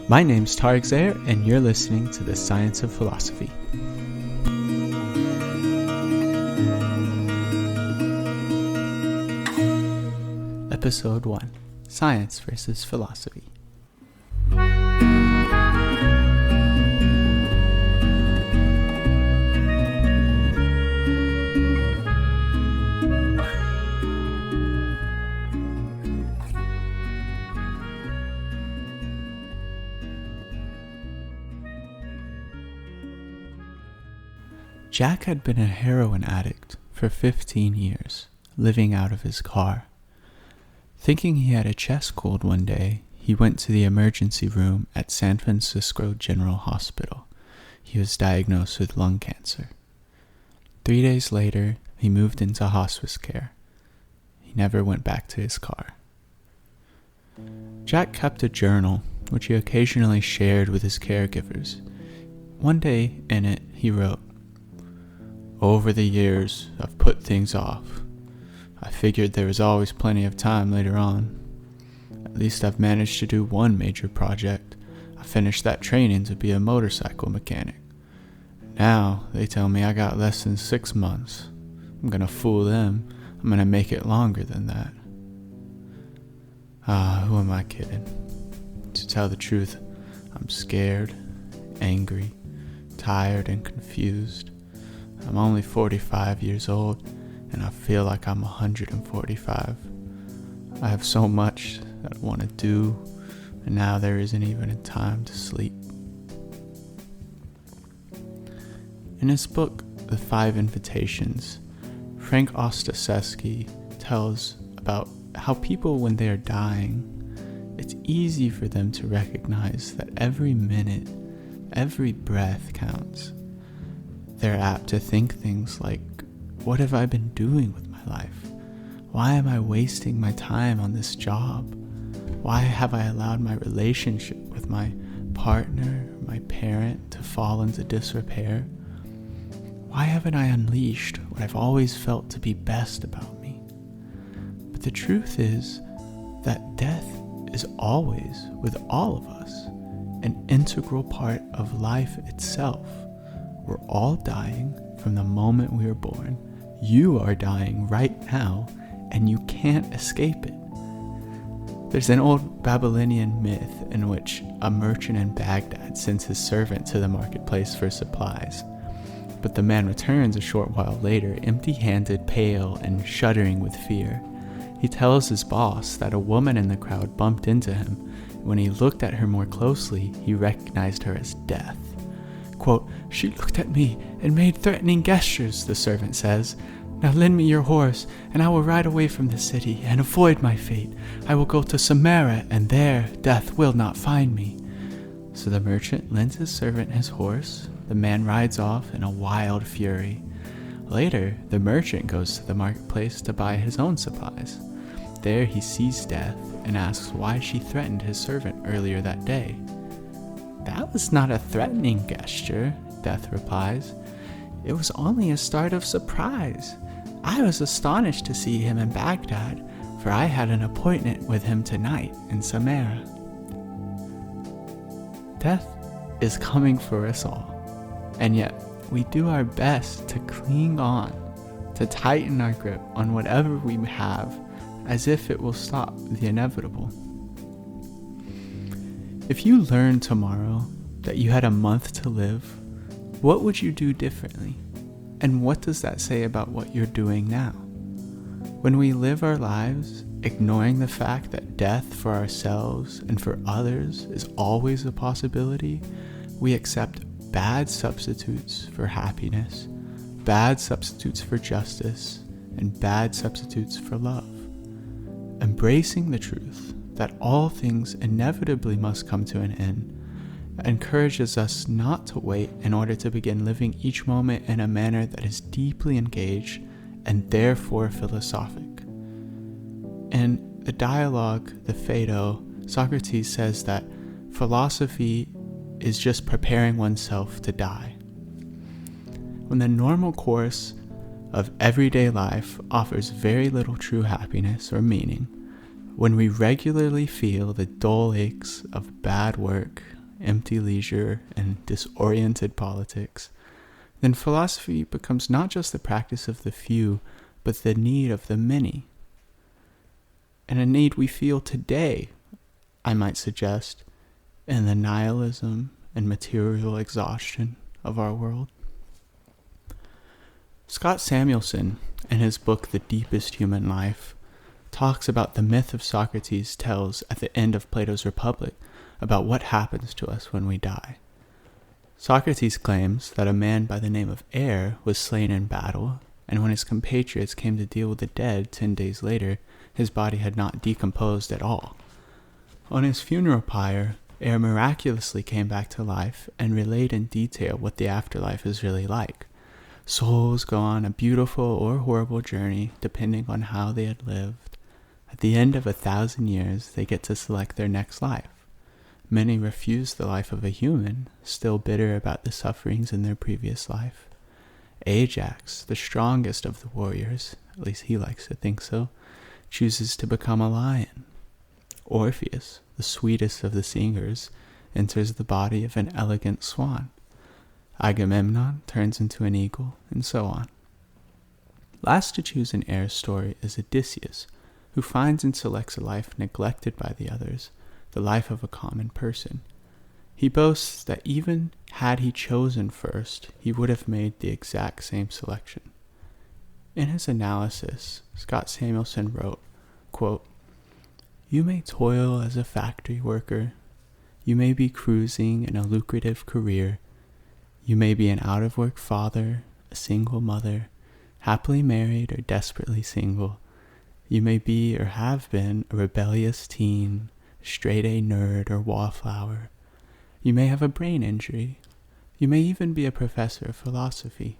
My name's Tarek Zaire, and you're listening to The Science of Philosophy. Episode 1. Science versus Philosophy. Jack had been a heroin addict for 15 years, living out of his car. Thinking he had a chest cold one day, he went to the emergency room at San Francisco General Hospital. He was diagnosed with lung cancer. 3 days later, he moved into hospice care. He never went back to his car. Jack kept a journal, which he occasionally shared with his caregivers. One day in it, he wrote, "Over the years, I've put things off. I figured there was always plenty of time later on. At least I've managed to do one major project. I finished that training to be a motorcycle mechanic. Now, they tell me I got less than 6 months. I'm gonna fool them. I'm gonna make it longer than that. Who am I kidding? To tell the truth, I'm scared, angry, tired, and confused. I'm only 45 years old, and I feel like I'm 145. I have so much that I want to do, and now there isn't even a time to sleep." In his book, The 5 Invitations, Frank Ostaseski tells about how people, when they are dying, it's easy for them to recognize that every minute, every breath counts. They're apt to think things like, what have I been doing with my life? Why am I wasting my time on this job? Why have I allowed my relationship with my partner, my parent, to fall into disrepair? Why haven't I unleashed what I've always felt to be best about me? But the truth is that death is always, with all of us, an integral part of life itself. We're all dying from the moment we were born. You are dying right now, and you can't escape it. There's an old Babylonian myth in which a merchant in Baghdad sends his servant to the marketplace for supplies. But the man returns a short while later, empty-handed, pale, and shuddering with fear. He tells his boss that a woman in the crowd bumped into him. When he looked at her more closely, he recognized her as Death. Quote, "She looked at me and made threatening gestures," the servant says. "Now lend me your horse, and I will ride away from the city and avoid my fate. I will go to Samara, and there death will not find me." So the merchant lends his servant his horse. The man rides off in a wild fury. Later, the merchant goes to the marketplace to buy his own supplies. There he sees Death and asks why she threatened his servant earlier that day. "That was not a threatening gesture," Death replies. "It was only a start of surprise. I was astonished to see him in Baghdad, for I had an appointment with him tonight in Samara." Death is coming for us all, and yet we do our best to cling on, to tighten our grip on whatever we have, as if it will stop the inevitable. If you learned tomorrow that you had a month to live, what would you do differently? And what does that say about what you're doing now? When we live our lives ignoring the fact that death for ourselves and for others is always a possibility, we accept bad substitutes for happiness, bad substitutes for justice, and bad substitutes for love. Embracing the truth that all things inevitably must come to an end encourages us not to wait in order to begin living each moment in a manner that is deeply engaged and therefore philosophic. In the dialogue, the Phaedo, Socrates says that philosophy is just preparing oneself to die. When the normal course of everyday life offers very little true happiness or meaning, when we regularly feel the dull aches of bad work, empty leisure, and disoriented politics, then philosophy becomes not just the practice of the few, but the need of the many. And a need we feel today, I might suggest, in the nihilism and material exhaustion of our world. Scott Samuelson, in his book The Deepest Human Life, talks about the myth of Socrates tells at the end of Plato's Republic about what happens to us when we die. Socrates claims that a man by the name of Air was slain in battle, and when his compatriots came to deal with the dead 10 days later, his body had not decomposed at all. On his funeral pyre, Air miraculously came back to life and relayed in detail what the afterlife is really like. Souls go on a beautiful or horrible journey depending on how they had lived. At the end of 1,000 years, they get to select their next life. Many refuse the life of a human, still bitter about the sufferings in their previous life. Ajax, the strongest of the warriors, at least he likes to think so, chooses to become a lion. Orpheus, the sweetest of the singers, enters the body of an elegant swan. Agamemnon turns into an eagle, and so on. Last to choose an heir story is Odysseus, who finds and selects a life neglected by the others, the life of a common person. He boasts that even had he chosen first, he would have made the exact same selection. In his analysis, Scott Samuelson wrote, quote, "You may toil as a factory worker. You may be cruising in a lucrative career. You may be an out-of-work father, a single mother, happily married or desperately single. You may be or have been a rebellious teen, a straight-A nerd or wallflower. You may have a brain injury. You may even be a professor of philosophy.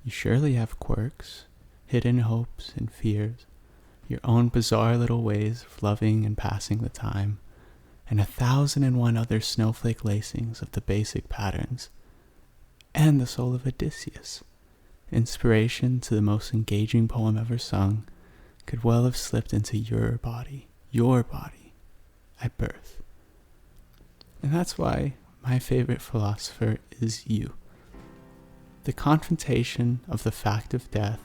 You surely have quirks, hidden hopes and fears, your own bizarre little ways of loving and passing the time, and 1,001 other snowflake lacings of the basic patterns. And the soul of Odysseus, inspiration to the most engaging poem ever sung, could well have slipped into your body, at birth." And that's why my favorite philosopher is you. The confrontation of the fact of death,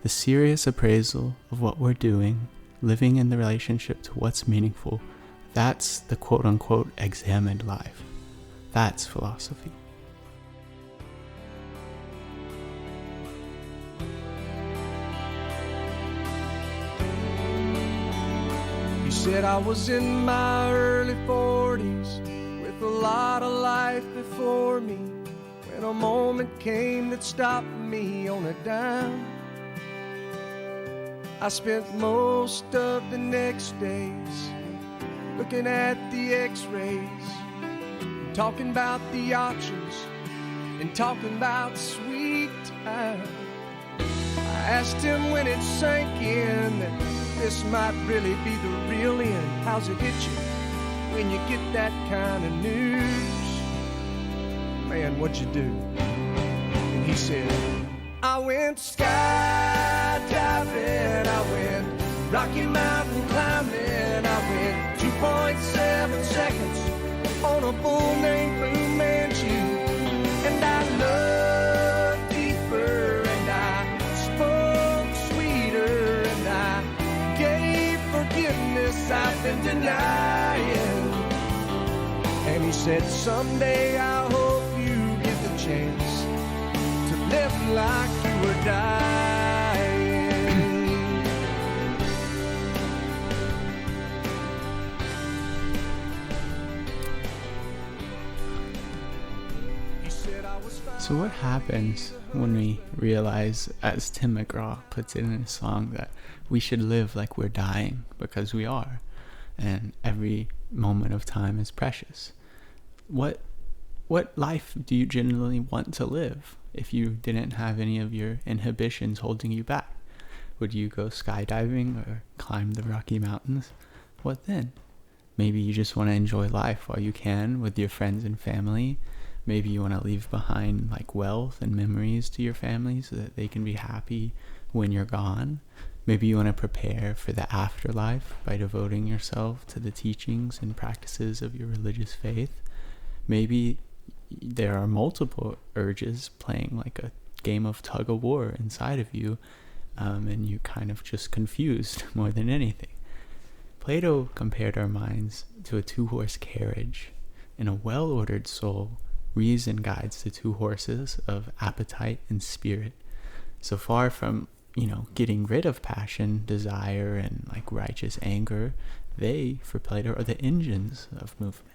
the serious appraisal of what we're doing, living in the relationship to what's meaningful, that's the quote-unquote examined life. That's philosophy. He said I was in my early 40s with a lot of life before me when a moment came that stopped me on a dime. I spent most of the next days looking at the x-rays, talking about the options and talking about sweet time. I asked him when it sank in that this might really be the real end. How's it hit you when you get that kind of news? Man, what'd you do? And he said, I went skydiving, I went Rocky Mountain climbing, I went 2.7 seconds on a bull named Blue Manchu, and I looked deeper and I spoke sweeter and I gave forgiveness I've been denying. And he said, someday I hope you get the chance to live like you were dying. So what happens when we realize, as Tim McGraw puts it in his song, that we should live like we're dying, because we are, and every moment of time is precious? What life do you genuinely want to live if you didn't have any of your inhibitions holding you back? Would you go skydiving or climb the Rocky Mountains? What then? Maybe you just want to enjoy life while you can with your friends and family. Maybe you want to leave behind like wealth and memories to your family so that they can be happy when you're gone. Maybe you want to prepare for the afterlife by devoting yourself to the teachings and practices of your religious faith. Maybe there are multiple urges playing like a game of tug of war inside of you, and you kind of just confused more than anything. Plato compared our minds to a two-horse carriage. In a well-ordered soul, reason guides the two horses of appetite and spirit. So far from, getting rid of passion, desire, and like righteous anger, they, for Plato, are the engines of movement.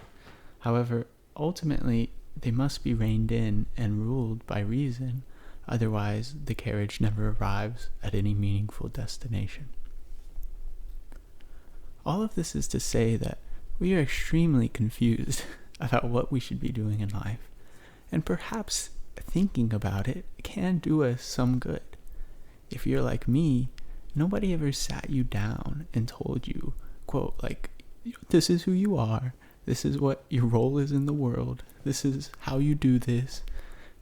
However, ultimately, they must be reined in and ruled by reason, otherwise the carriage never arrives at any meaningful destination. All of this is to say that we are extremely confused about what we should be doing in life, and perhaps thinking about it can do us some good. If you're like me, nobody ever sat you down and told you, quote, like, this is who you are, this is what your role is in the world, this is how you do this.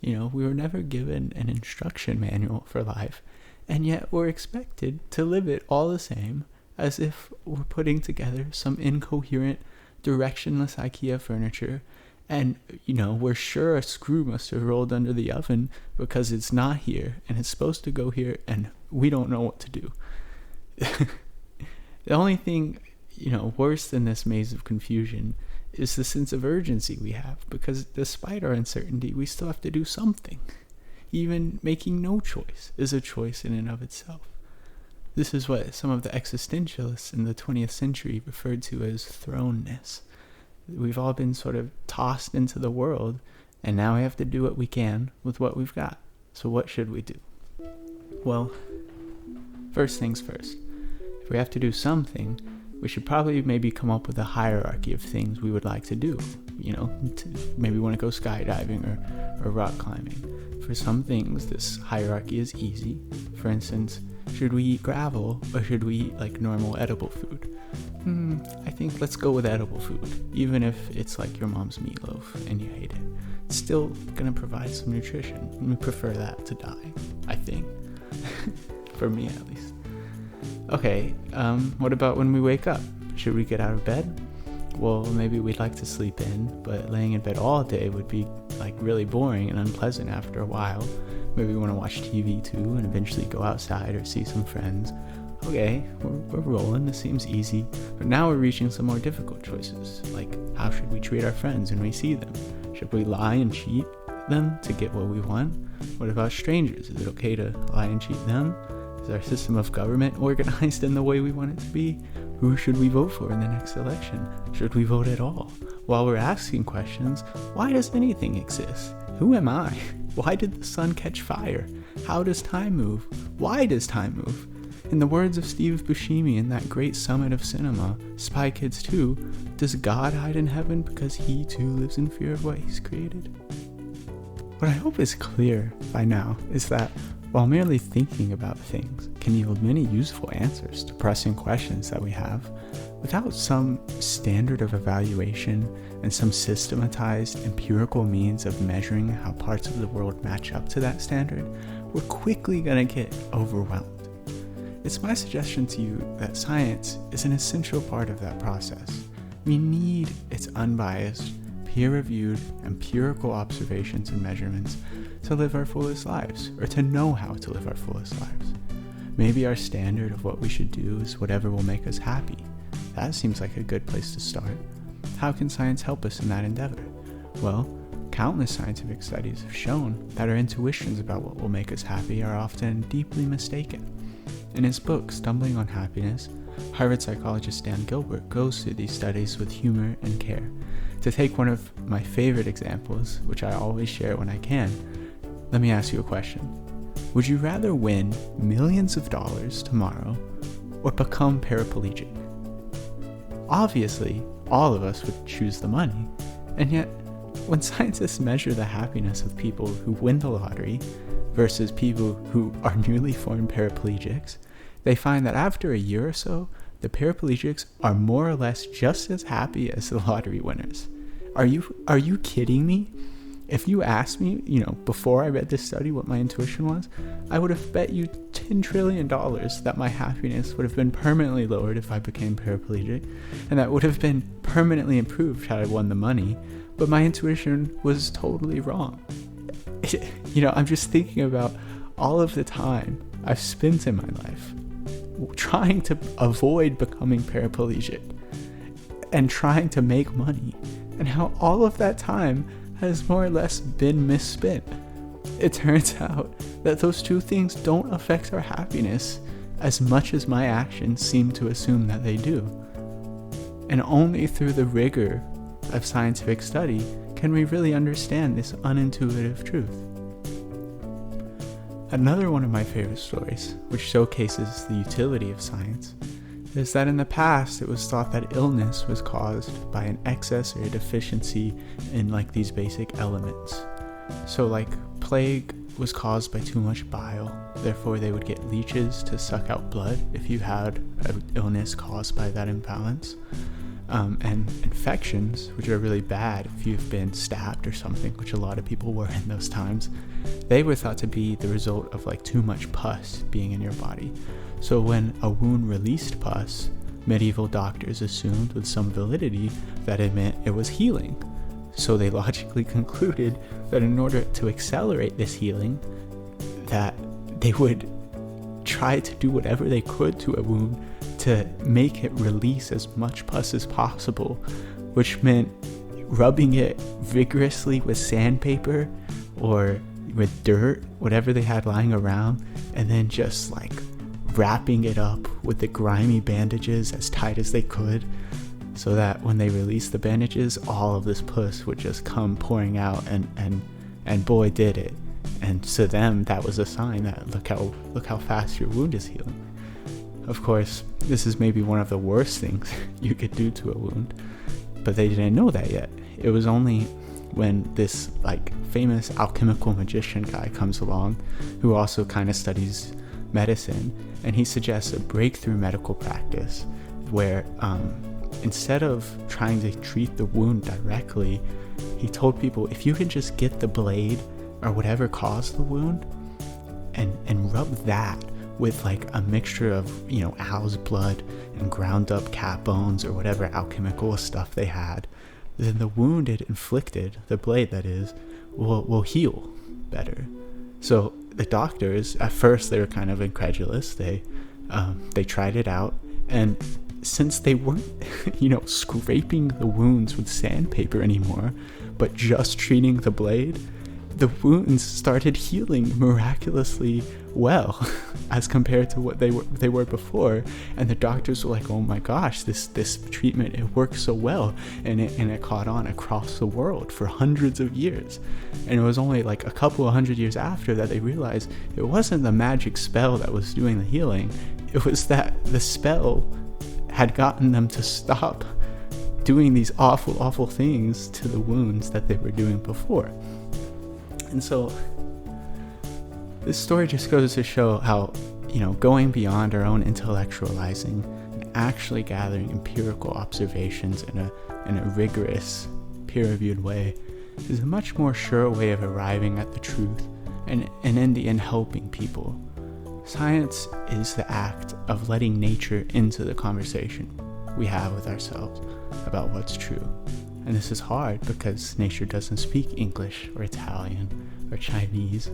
We were never given an instruction manual for life, and yet we're expected to live it all the same, as if we're putting together some incoherent, directionless IKEA furniture, and, we're sure a screw must have rolled under the oven because it's not here, and it's supposed to go here, and we don't know what to do. The only thing, worse than this maze of confusion is the sense of urgency we have, because despite our uncertainty, we still have to do something. Even making no choice is a choice in and of itself. This is what some of the existentialists in the 20th century referred to as thrownness. We've all been sort of tossed into the world, and now we have to do what we can with what we've got. So what should we do? Well, first things first. If we have to do something, we should probably maybe come up with a hierarchy of things we would like to do. Maybe want to go skydiving or rock climbing. For some things, this hierarchy is easy. For instance, should we eat gravel or should we eat like normal edible food? I think let's go with edible food, even if it's like your mom's meatloaf and you hate it. It's still gonna provide some nutrition. We prefer that to dying, I think. For me at least. Okay, what about when we wake up? Should we get out of bed? Well, maybe we'd like to sleep in, but laying in bed all day would be like really boring and unpleasant after a while. Maybe we want to watch TV too and eventually go outside or see some friends. Okay, we're rolling, this seems easy, but now we're reaching some more difficult choices, like how should we treat our friends when we see them? Should we lie and cheat them to get what we want? What about strangers? Is it okay to lie and cheat them? Is our system of government organized in the way we want it to be? Who should we vote for in the next election? Should we vote at all? While we're asking questions, why does anything exist? Who am I? Why did the sun catch fire? How does time move? Why does time move? In the words of Steve Buscemi in that great summit of cinema, Spy Kids 2, does God hide in heaven because he too lives in fear of what he's created? What I hope is clear by now is that while merely thinking about things can yield many useful answers to pressing questions that we have, without some standard of evaluation and some systematized empirical means of measuring how parts of the world match up to that standard, we're quickly going to get overwhelmed. It's my suggestion to you that science is an essential part of that process. We need its unbiased, peer-reviewed, empirical observations and measurements to live our fullest lives, or to know how to live our fullest lives. Maybe our standard of what we should do is whatever will make us happy. That seems like a good place to start. How can science help us in that endeavor? Well, countless scientific studies have shown that our intuitions about what will make us happy are often deeply mistaken. In his book, Stumbling on Happiness, Harvard psychologist Dan Gilbert goes through these studies with humor and care. To take one of my favorite examples, which I always share when I can, let me ask you a question. Would you rather win millions of dollars tomorrow or become paraplegic? Obviously, all of us would choose the money, and yet, when scientists measure the happiness of people who win the lottery versus people who are newly formed paraplegics, they find that after a year or so, the paraplegics are more or less just as happy as the lottery winners. Are you kidding me? If you asked me, before I read this study what my intuition was, I would have bet you $10 trillion that my happiness would have been permanently lowered if I became paraplegic, and that would have been permanently improved had I won the money, but my intuition was totally wrong. I'm just thinking about all of the time I've spent in my life trying to avoid becoming paraplegic and trying to make money, and how all of that time has more or less been misspent. It turns out that those two things don't affect our happiness as much as my actions seem to assume that they do. And only through the rigor of scientific study can we really understand this unintuitive truth. Another one of my favorite stories, which showcases the utility of science, is that in the past it was thought that illness was caused by an excess or a deficiency in these basic elements. So plague was caused by too much bile, therefore they would get leeches to suck out blood if you had an illness caused by that imbalance. And infections, which are really bad if you've been stabbed or something, which a lot of people were in those times, they were thought to be the result of too much pus being in your body. So when a wound released pus, medieval doctors assumed with some validity that it meant it was healing. So they logically concluded that in order to accelerate this healing, that they would try to do whatever they could to a wound to make it release as much pus as possible, which meant rubbing it vigorously with sandpaper or with dirt, whatever they had lying around, and then just wrapping it up with the grimy bandages as tight as they could, so that when they released the bandages, all of this pus would just come pouring out, and boy did it. And to them, that was a sign that look how fast your wound is healing. Of course, this is maybe one of the worst things you could do to a wound, but they didn't know that yet. It was only when this famous alchemical magician guy comes along, who also kind of studies medicine, and he suggests a breakthrough medical practice where instead of trying to treat the wound directly, he told people, if you can just get the blade or whatever caused the wound and rub that with a mixture of owl's blood and ground up cat bones or whatever alchemical stuff they had, then the wound it inflicted, the blade that is, will heal better. So the doctors, at first they were kind of incredulous. They tried it out, and since they weren't scraping the wounds with sandpaper anymore, but just treating the blade, the wounds started healing miraculously well as compared to what they were before. And the doctors were like, oh my gosh, this treatment, it works so well, and it caught on across the world for hundreds of years. And it was only a couple of hundred years after that they realized it wasn't the magic spell that was doing the healing, it was that the spell had gotten them to stop doing these awful things to the wounds that they were doing before. And so this story just goes to show how, going beyond our own intellectualizing and actually gathering empirical observations in a rigorous, peer-reviewed way is a much more sure way of arriving at the truth and in the end helping people. Science is the act of letting nature into the conversation we have with ourselves about what's true. And this is hard because nature doesn't speak English or Italian or Chinese,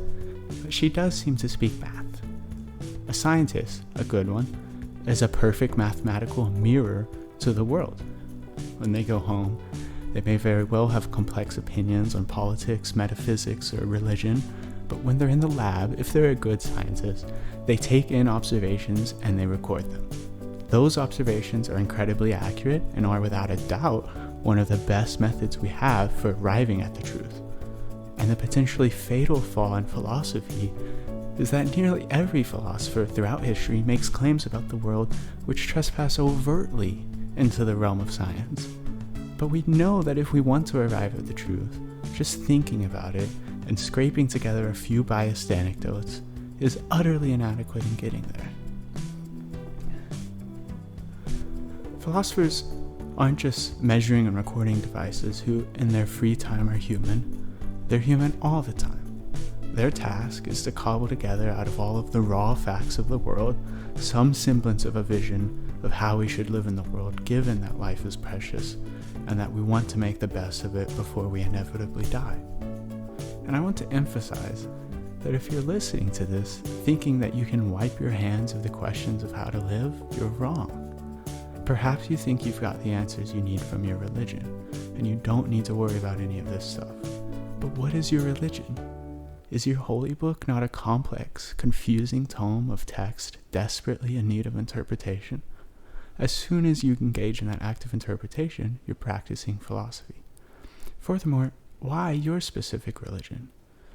but she does seem to speak math. A scientist, a good one, is a perfect mathematical mirror to the world. When they go home, they may very well have complex opinions on politics, metaphysics, or religion, but when they're in the lab, if they're a good scientist, they take in observations and they record them. Those observations are incredibly accurate and are without a doubt one of the best methods we have for arriving at the truth. And the potentially fatal flaw in philosophy is that nearly every philosopher throughout history makes claims about the world which trespass overtly into the realm of science. But we know that if we want to arrive at the truth, just thinking about it and scraping together a few biased anecdotes is utterly inadequate in getting there. Philosophers aren't just measuring and recording devices who, in their free time, are human. They're human all the time. Their task is to cobble together out of all of the raw facts of the world some semblance of a vision of how we should live in the world, given that life is precious and that we want to make the best of it before we inevitably die. And I want to emphasize that if you're listening to this thinking that you can wipe your hands of the questions of how to live, you're wrong. Perhaps you think you've got the answers you need from your religion, and you don't need to worry about any of this stuff. But what is your religion? Is your holy book not a complex, confusing tome of text desperately in need of interpretation? As soon as you engage in that act of interpretation, you're practicing philosophy. Furthermore, why your specific religion?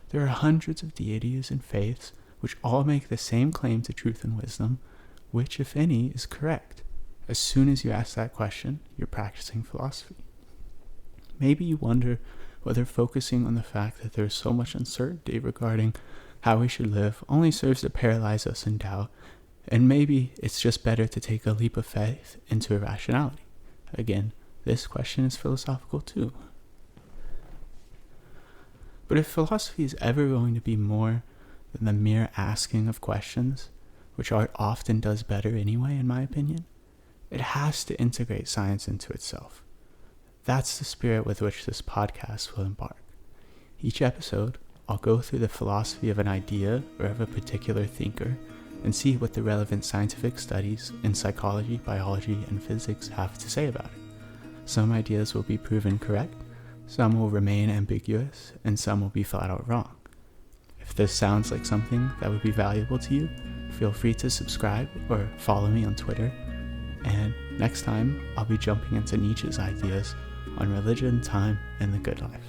There are hundreds of deities and faiths which all make the same claim to truth and wisdom, which, if any, is correct. As soon as you ask that question, you're practicing philosophy. Maybe you wonder whether focusing on the fact that there is so much uncertainty regarding how we should live only serves to paralyze us in doubt, and maybe it's just better to take a leap of faith into irrationality. Again, this question is philosophical too. But if philosophy is ever going to be more than the mere asking of questions, which art often does better anyway, in my opinion, it has to integrate science into itself. That's the spirit with which this podcast will embark. Each episode, I'll go through the philosophy of an idea or of a particular thinker and see what the relevant scientific studies in psychology, biology, and physics have to say about it. Some ideas will be proven correct, some will remain ambiguous, and some will be flat out wrong. If this sounds like something that would be valuable to you, feel free to subscribe or follow me on Twitter. And next time, I'll be jumping into Nietzsche's ideas on religion, time, and the good life.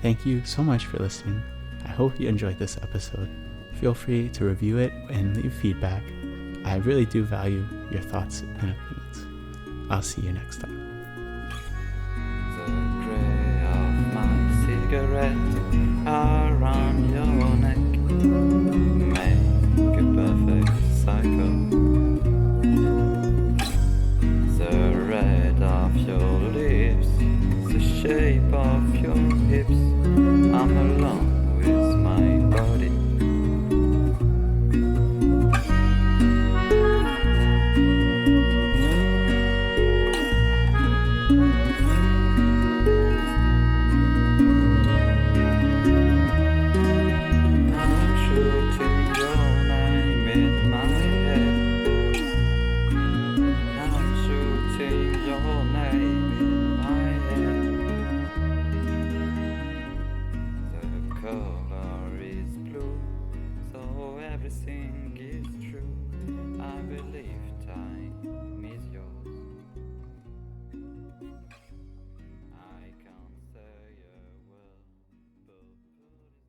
Thank you so much for listening. I hope you enjoyed this episode. Feel free to review it and leave feedback. I really do value your thoughts and opinions. I'll see you next time. The gray of my cigarette around your neck make a perfect cycle. The red of your lips, the shape of your hips. I'm alone with my body. Everything is true. I believe time is yours. I can't say a word, but food is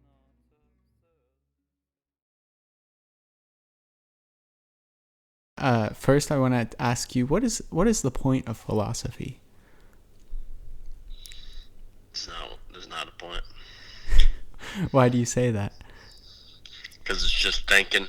not absurd. First, I want to ask you, what is the point of philosophy? There's not a point. Why do you say that? Because it's just thinking.